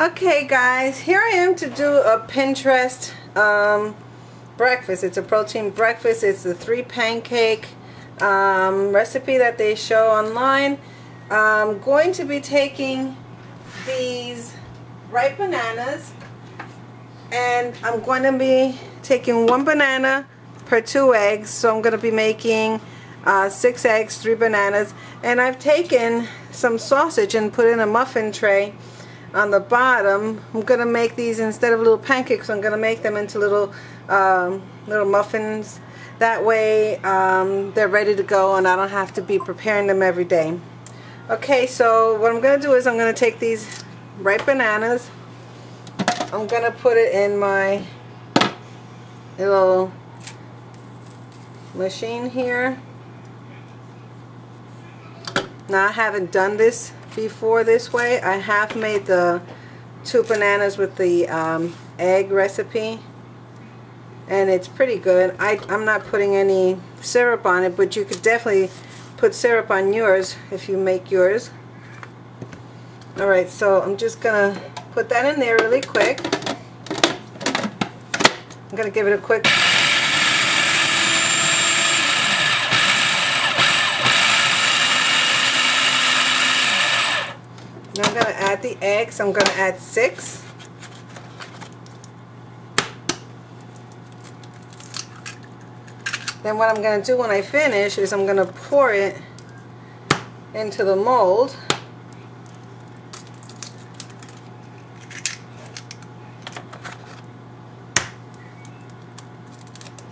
Okay guys, here I am to do a Pinterest breakfast. It's a protein breakfast. It's the 3 pancake recipe that they show online. I'm going to be taking these ripe bananas, and I'm going to be taking 1 banana per 2 eggs. So I'm going to be making 6 eggs, 3 bananas, and I've taken some sausage and put in a muffin tray on the bottom. I'm going to make these, instead of little pancakes, I'm going to make them into little muffins. That way they're ready to go and I don't have to be preparing them every day. Okay, so what I'm going to do is I'm going to take these ripe bananas. I'm going to put it in my little machine here. Now, I haven't done this before this way. I have made the 2 bananas with the egg recipe, and it's pretty good. I'm not putting any syrup on it, but you could definitely put syrup on yours if you make yours. Alright, so I'm just gonna put that in there really quick. I'm gonna give it a quick Now I'm going to add the eggs. I'm going to add 6. Then what I'm going to do when I finish is I'm going to pour it into the mold.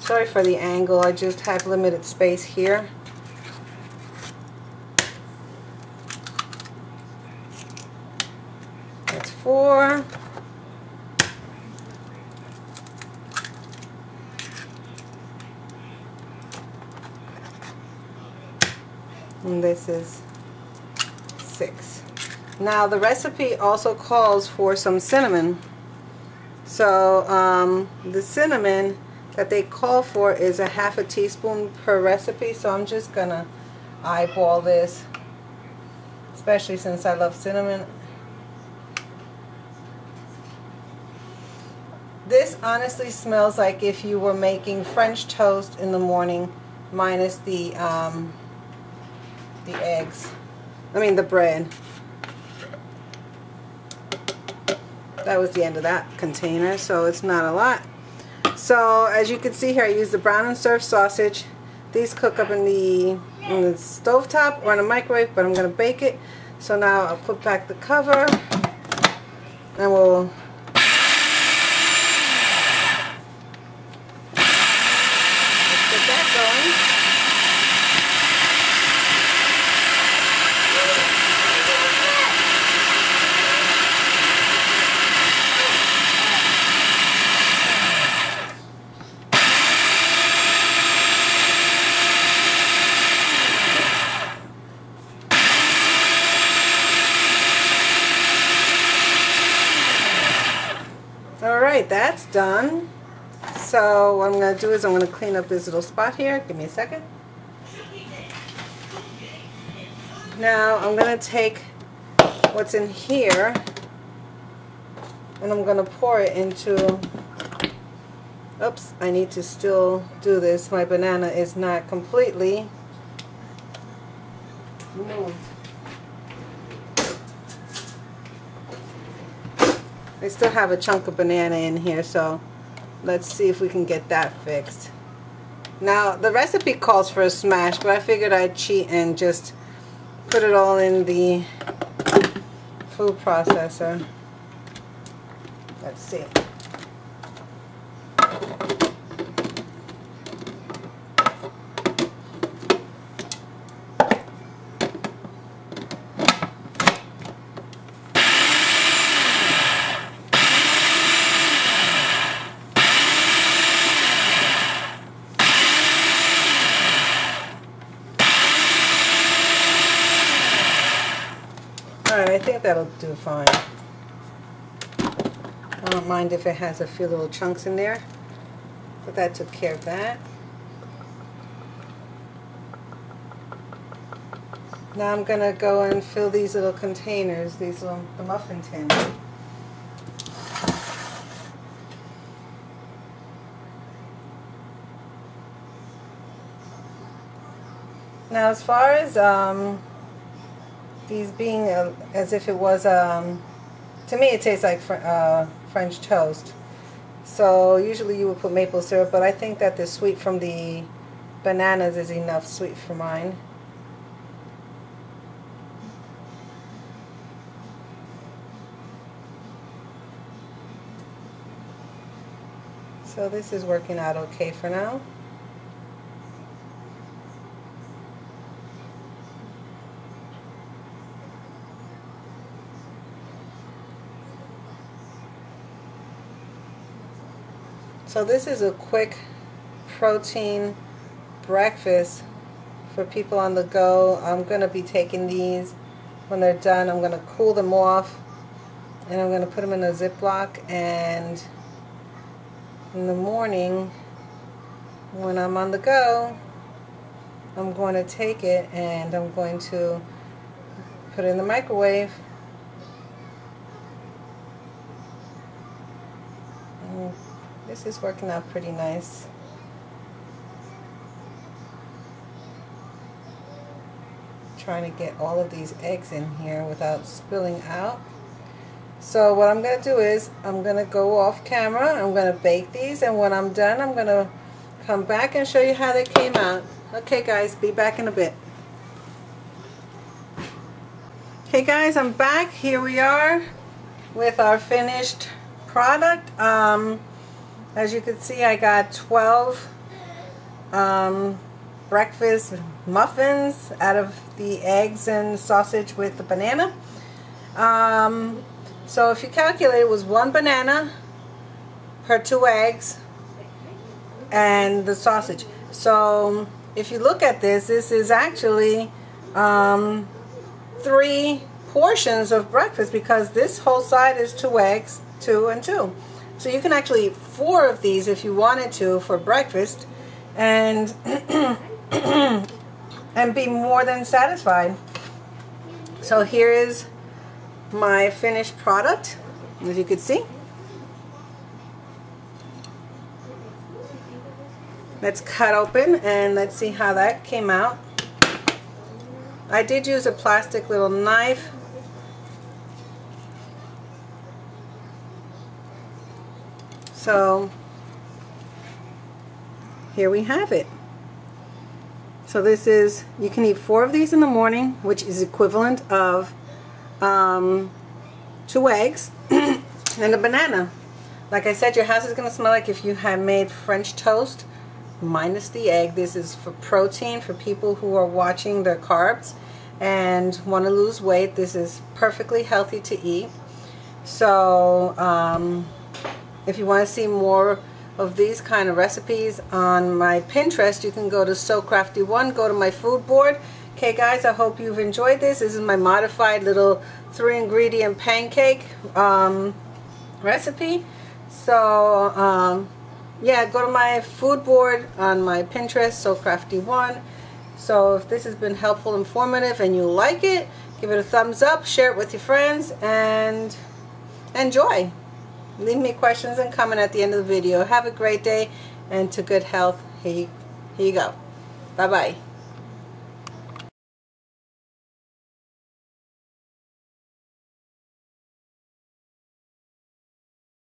Sorry for the angle, I just have limited space here. That's 4. And this is 6. Now the recipe also calls for some cinnamon. So the cinnamon that they call for is a ½ teaspoon per recipe. So I'm just gonna eyeball this, especially since I love cinnamon. This honestly smells like if you were making French toast in the morning, minus the eggs. I mean the bread. That was the end of that container, so it's not a lot. So as you can see here, I use the brown and served sausage. These cook up in the stovetop or in a microwave, but I'm going to bake it. So now I'll put back the cover, and we'll Alright, that's done. So what I'm going to do is I'm going to clean up this little spot here. Give me a second. Now I'm going to take what's in here and I'm going to pour it into... Oops, I need to still do this. My banana is not completely moved. I still have a chunk of banana in here, so let's see if we can get that fixed. Now, the recipe calls for a smash, but I figured I'd cheat and just put it all in the food processor. Let's see. Alright, I think that'll do fine. I don't mind if it has a few little chunks in there, but that took care of that. Now I'm going to go and fill these little containers, the muffin tins. Now, as far as these being as if it was, to me it tastes like French toast. So usually you would put maple syrup, but I think that the sweet from the bananas is enough sweet for mine. So this is working out okay for now. So this is a quick protein breakfast for people on the go. I'm going to be taking these when they're done. I'm going to cool them off and I'm going to put them in a Ziploc, and in the morning when I'm on the go, I'm going to take it and I'm going to put it in the microwave. This is working out pretty nice. Trying to get all of these eggs in here without spilling out. So what I'm going to do is I'm going to go off camera. I'm going to bake these, and when I'm done I'm going to come back and show you how they came out. Okay guys, be back in a bit. Okay guys, I'm back. Here we are with our finished product. As you can see, I got 12 breakfast muffins out of the eggs and sausage with the banana. So if you calculate, it was 1 banana per 2 eggs and the sausage. So if you look at this, this is actually 3 portions of breakfast, because this whole side is 2 eggs, 2 and 2. So you can actually eat 4 of these if you wanted to for breakfast, and and be more than satisfied. So here is my finished product, as you can see. Let's cut open and let's see how that came out. I did use a plastic little knife. So here we have it. So this is, you can eat 4 of these in the morning, which is equivalent of 2 eggs and a banana. Like I said, your house is going to smell like if you had made French toast minus the egg. This is for protein, for people who are watching their carbs and want to lose weight. This is perfectly healthy to eat. So if you want to see more of these kind of recipes on my Pinterest, you can go to So Crafty One, go to my food board. Okay guys, I hope you've enjoyed this. This is my modified little 3-ingredient pancake recipe. So yeah, go to my food board on my Pinterest, So Crafty One. So if this has been helpful, informative, and you like it, give it a thumbs up, share it with your friends, and enjoy. Leave me questions and comment at the end of the video. Have a great day, and to good health. Here you go. Bye-bye.